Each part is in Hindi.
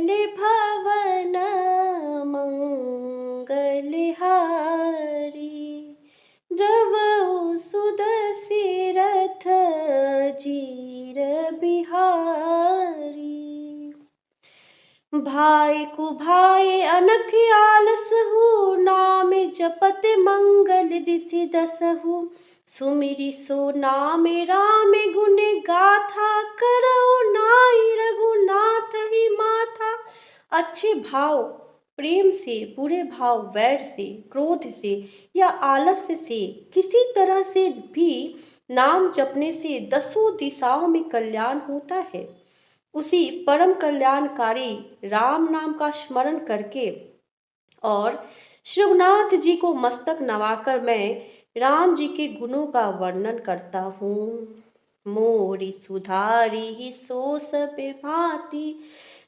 भवन मंगलहारी। द्रवौ सुदसी रथ जीर बिहारी। भाई कुभाई अनख आलस हूँ, नाम जपत मंगल दिसि दसहु। सुमिरि सो नाम राम गुण गाथा, करौ नाई रघुनाथ ही माथा। अच्छे भाव प्रेम से, बुरे भाव वैर से, क्रोध से या आलस्य से, किसी तरह से भी नाम जपने से दसों दिशाओं में कल्याण होता है। उसी परम कल्याणकारी राम नाम का स्मरण करके और श्री रघुनाथ जी को मस्तक नवाकर मैं राम जी के गुणों का वर्णन करता हूँ। मोरी सुधारी ही सो सब भांति,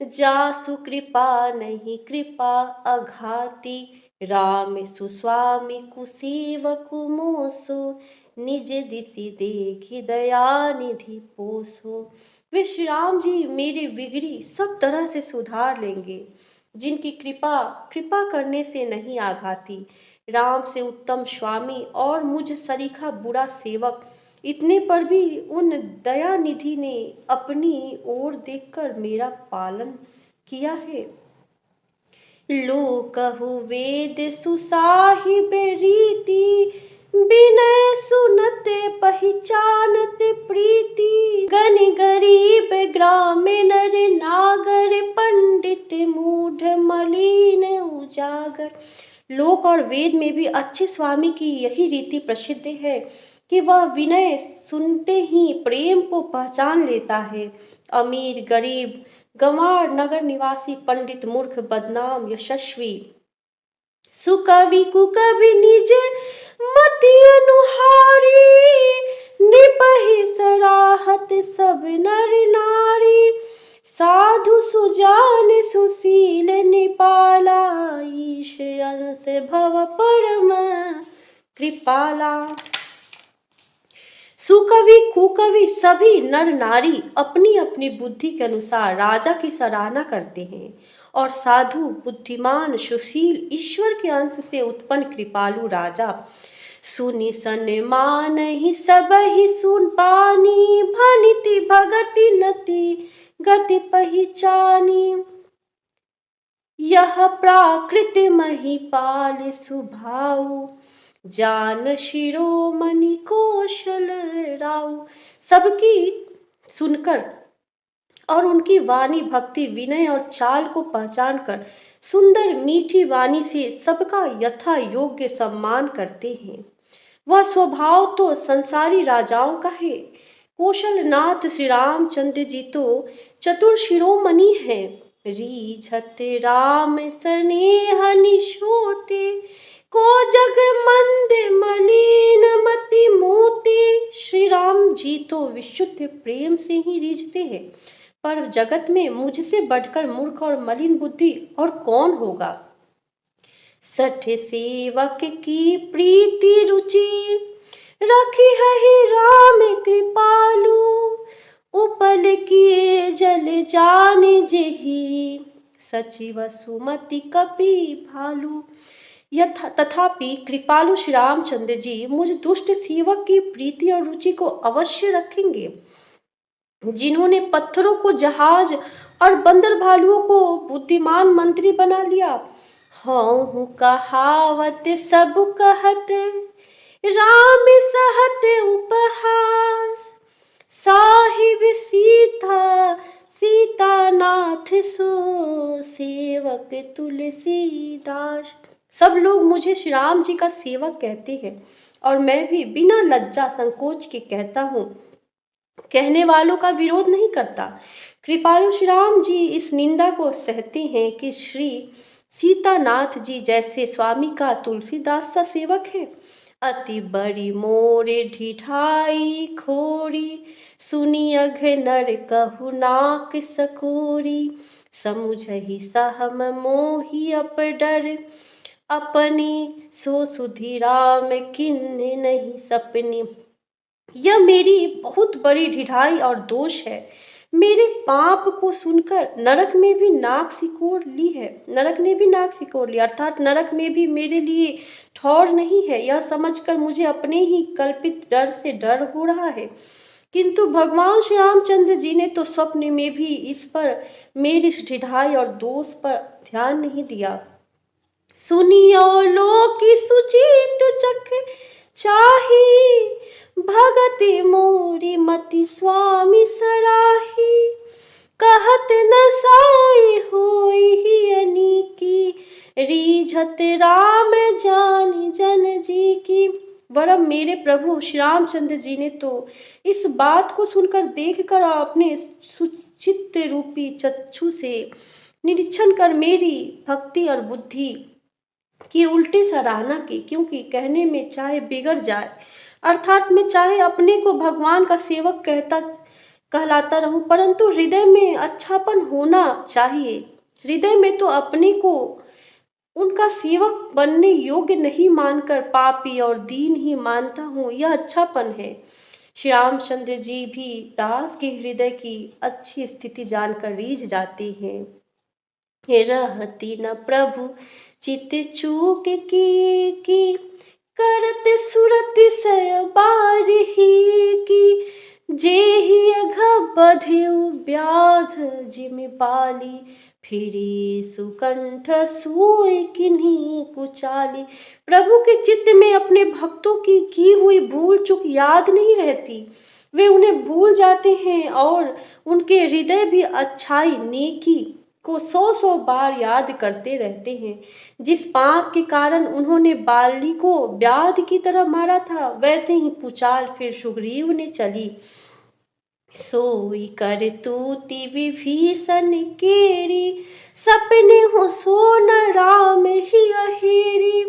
जासु कृपा नहीं कृपा अघाती। राम सुस्वामी कुसेवकु मोसो, निज दिसि देखि दया निधि पोसो। वे श्री राम जी मेरी बिगड़ी सब तरह से सुधार लेंगे, जिनकी कृपा करने से नहीं आघाती। राम से उत्तम स्वामी और मुझ सरीखा बुरा सेवक, इतने पर भी उन दया निधि ने अपनी ओर देखकर मेरा पालन किया है। लोकहु वेद सुसाहिब रीति, विनय सुनते पहचानते प्रीति। गण गरीब ग्रामीण नर नागर, पंडित मूढ़ मलिन उजागर। लोक और वेद में भी अच्छे स्वामी की यही रीति प्रसिद्ध है कि वह विनय सुनते ही प्रेम को पहचान लेता है। अमीर गरीब, गंवार नगर निवासी, पंडित मूर्ख बदनाम यशस्वी, सुकवि कुकवि निज मति अनुहारी। निपहि सराहत सब नर नारी, साधु सुजान सुशील निपाला। ईश अंश भव परम कृपाला। सुकवि कुकवि सभी नर नारी अपनी अपनी बुद्धि के अनुसार राजा की सराहना करते हैं, और साधु बुद्धिमान सुशील ईश्वर के अंश से उत्पन्न कृपालु राजा सुनि सन्मान ही सब ही सुन पानी। भनिति भगति नति गति पहचानी, यह प्राकृत महिपाल सुभाऊ। जान शिरोमणि कौशल राउ। सबकी सुनकर और उनकी वाणी भक्ति विनय और चाल को पहचान कर सुंदर मीठी वाणी से सबका यथा योग्य सम्मान करते हैं। वह स्वभाव तो संसारी राजाओं का है। कौशलनाथ श्री रामचंद्र जी तो चतुर शिरोमणि हैं। रीझत राम स्नेह निशोते, को जग मंद मलिन मति मोती। श्री राम जी तो विशुद्ध प्रेम से ही रीझते हैं, पर जगत में मुझसे बढ़कर मूर्ख और मलिन बुद्धि और कौन होगा। सठ सेवक की प्रीति रुचि, रखी है राम कृपालु। उपल किए जल जाने जेहि, सचिव सुमति कपि भालू। तथापि कृपालु श्री रामचंद्र जी मुझ दुष्ट सेवक की प्रीति और रुचि को अवश्य रखेंगे, जिन्होंने पत्थरों को जहाज और बंदर भालुओं को बुद्धिमान मंत्री बना लिया। हूँ कहावत सब कहत, राम सहत उपहास। साहिब सीता नाथ सो, सेवक तुलसीदास। सब लोग मुझे श्री राम जी का सेवक कहते हैं, और मैं भी बिना लज्जा संकोच के कहता हूँ, कहने वालों का विरोध नहीं करता। कृपालु श्री राम जी इस निंदा को सहते हैं कि श्री सीतानाथ जी जैसे स्वामी का तुलसीदास सा सेवक है। अति बड़ी मोरे ढिठाई खोरी, सुनी अघ नर कहु नाक सकोरी। समुझहि सहम मोहि अपडर, अपनी सो सुधि राम किन्ने नहीं सपनी। यह मेरी बहुत बड़ी ढिठाई और दोष है। मेरे पाप को सुनकर नरक में भी नाक सिकोड़ ली है, नरक ने भी नाक सिकोड़ लिया, अर्थात नरक में भी मेरे लिए ठौर नहीं है। यह समझकर मुझे अपने ही कल्पित डर से डर हो रहा है। किंतु भगवान श्री रामचंद्र जी ने तो स्वप्न में भी इस पर, मेरी ढिठाई और दोष पर ध्यान नहीं दिया। सुनियो लोकी सुचित चक चाही, भगति मोरी मति स्वामी सराही। कहत न साई होई ही अनीकी, रीझत राम जानी जन जी की। वरम मेरे प्रभु श्री रामचंद्र जी ने तो इस बात को सुनकर, देखकर और अपने सुचित्त रूपी चक्षु से निरीक्षण कर मेरी भक्ति और बुद्धि की उल्टी सराहना की। क्योंकि कहने में चाहे बिगड़ जाए, अर्थात मैं चाहे अपने को भगवान का सेवक कहलाता रहूं, परंतु हृदय में अच्छापन होना चाहिए। हृदय में तो अपने को उनका सेवक बनने योग्य नहीं मानकर पापी और दीन ही मानता हूँ, यह अच्छापन है। श्री रामचंद्र जी भी दास के हृदय की अच्छी स्थिति जानकर रीझ जाते हैं। रहती न प्रभु चित चूक की, करत सुरत सय बार ही की। जेहि अघबधिउ व्याध जिमि पाली, फिरी सुकंठ सोई किन्हीं कुचाली। प्रभु के चित्त में अपने भक्तों की हुई भूल चूक याद नहीं रहती, वे उन्हें भूल जाते हैं और उनके हृदय भी अच्छाई नेकी को 100 बार याद करते रहते हैं। जिस पाप के कारण उन्होंने बाली को व्याध की तरह मारा था, वैसे ही पुचाल फिर सुग्रीव ने चली। सोई कर तूति विभीषण केरी, सपने हो सोन राम ही अहेरी।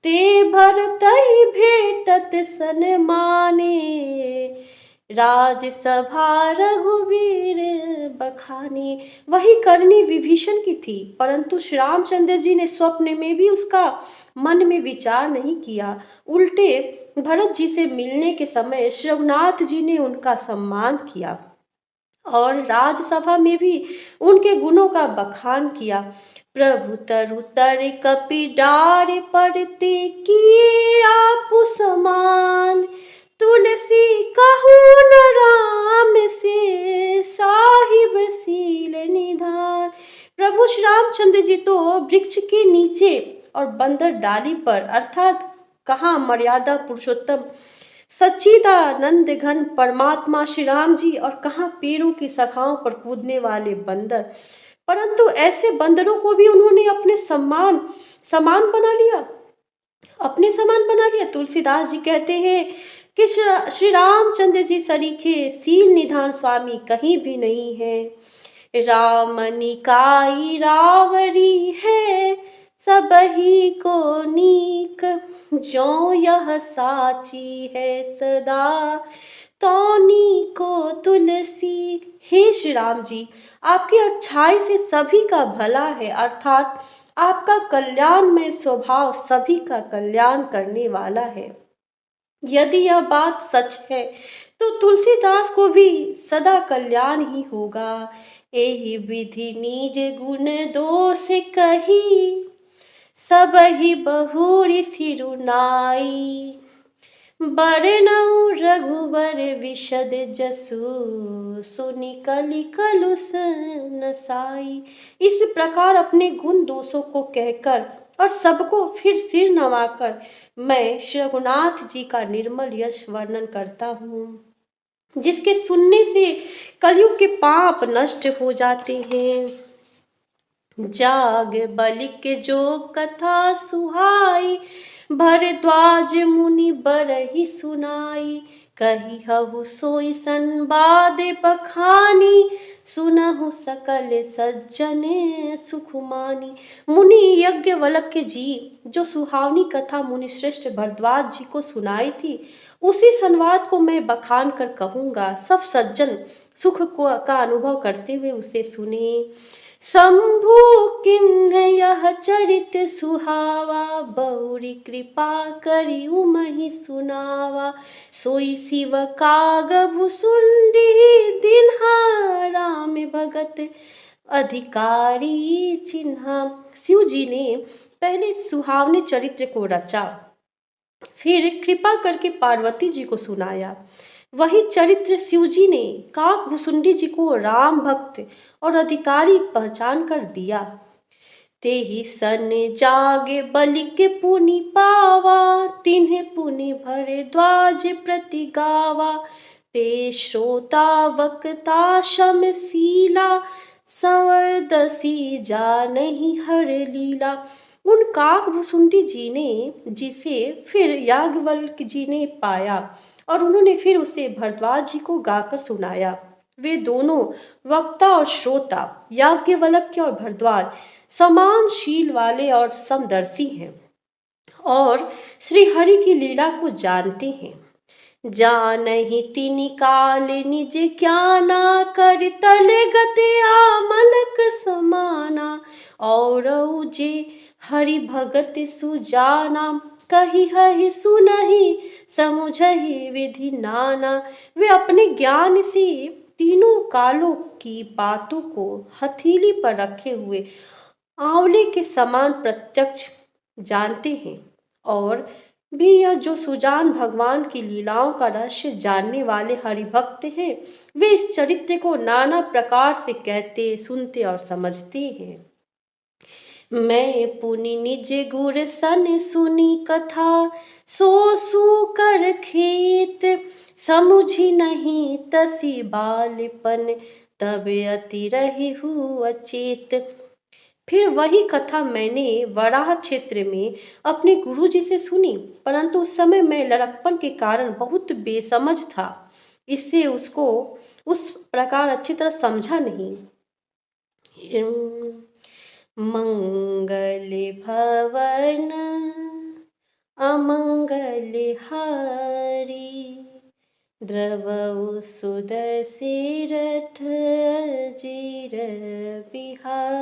ते भरतहि भेटत सन माने, राजसभा रघुवीर बखानी। वही करनी विभीषण की थी, परंतु श्री रामचंद्र जी ने स्वप्न में भी उसका मन में विचार नहीं किया। उल्टे भरत जी से मिलने के समय श्री रघुनाथ जी ने उनका सम्मान किया और राजसभा में भी उनके गुणों का बखान किया। प्रभु तरु तर कपि डार पड़ते, किए आप समान। तुलसी कहू न राम से, साहिब सील निधान। प्रभु श्री रामचंद्र जी तो वृक्ष के नीचे और बंदर डाली पर, अर्थात कहाँ मर्यादा पुरुषोत्तम सच्चिदानंद घन परमात्मा श्री राम जी, और कहाँ पेड़ों की शाखाओं पर कूदने वाले बंदर। परंतु ऐसे बंदरों को भी उन्होंने अपने समान बना लिया, अपने समान बना लिया। तुलसीदास जी कहते हैं कि श्री रामचंद्र जी सरीखे सील निधान स्वामी कहीं भी नहीं है। राम निकाई रावरी है, सबही को नीक। जो यह साची है सदा, तौनी को तुलसी। हे श्री राम जी, आपकी अच्छाई से सभी का भला है, अर्थात आपका कल्याणमय स्वभाव सभी का कल्याण करने वाला है। यदि यह बात सच है तो तुलसीदास को भी सदा कल्याण ही होगा। एहि विधि निज गुण दोष कही, सबहि बहुरी सिरुनाई। बरनउँ रघुवर विशद जसु, सुनि कलि कलुष नसाई। इस प्रकार अपने गुण दोषों को कहकर और सबको फिर सिर नवाकर मैं श्री रघुनाथ जी का निर्मल यश वर्णन करता हूँ, जिसके सुनने से कलयुग के पाप नष्ट हो जाते हैं। जाग बलिक जो कथा सुहाई, भरद्वाज मुनि बरहि सुनाई। कही हहु सोई संवाद बखानी, सुनहु सकल सज्जन सुखमानी। मुनि यज्ञवल्क्य जी जो सुहावनी कथा मुनि श्रेष्ठ भरद्वाज जी को सुनाई थी, उसी संवाद को मैं बखान कर कहूँगा, सब सज्जन सुख को का अनुभव करते हुए उसे सुने। शंभु किन्ह यह चरित सुहावा, बहुरी कृपा करी उमहि सुनावा। सोई शिव काग भुसुंडी, दिन्हा राम भगत अधिकारी चिन्हा। शिव जी ने पहले सुहावने चरित्र को रचा, फिर कृपा करके पार्वती जी को सुनाया। वही चरित्र शिव जी ने काक भुसुंडी जी को राम भक्त और अधिकारी पहचान कर दिया। ते ही सन जागे बलि के पुनि पावा, तिन्हे पुनि भरे द्वाज प्रति गावा। ते श्रोता वक्ता शमशीला, संवरदसी जानहि हर लीला। उन काक भुसुंडी जी ने जिसे फिर याज्ञवल्क्य जी ने पाया और उन्होंने फिर उसे भरद्वाज जी को गाकर सुनाया। वे दोनों वक्ता और श्रोता याज्ञवल्क्य और भरद्वाज समान शील वाले और समदर्शी हैं और श्री हरि की लीला को जानते हैं। जानहि तिनि काल निज ज्ञाना, कर तले गति आमलक समाना। और जे हरि भगत सुजाना, कही हहि सुनहि समुझहि विधि नाना। वे अपने ज्ञान से तीनों कालों की बातों को हथेली पर रखे हुए आंवले के समान प्रत्यक्ष जानते हैं। और भी यह जो सुजान भगवान की लीलाओं का रहस्य जानने वाले हरिभक्त हैं, वे इस चरित्र को नाना प्रकार से कहते, सुनते और समझते हैं। मैं पुनि निज गुर सन सुनी कथा, सो सू कर खेत समुझी नहीं तसी बालपन, तब अति रही हूँ अचेत। फिर वही कथा मैंने वराह क्षेत्र में अपने गुरुजी से सुनी, परंतु उस समय मैं लड़कपन के कारण बहुत बेसमझ था, इससे उसको उस प्रकार अच्छी तरह समझा नहीं। मंगल भवन अमंगल हारी, द्रवउ सुदशरथ जीर बिहारी।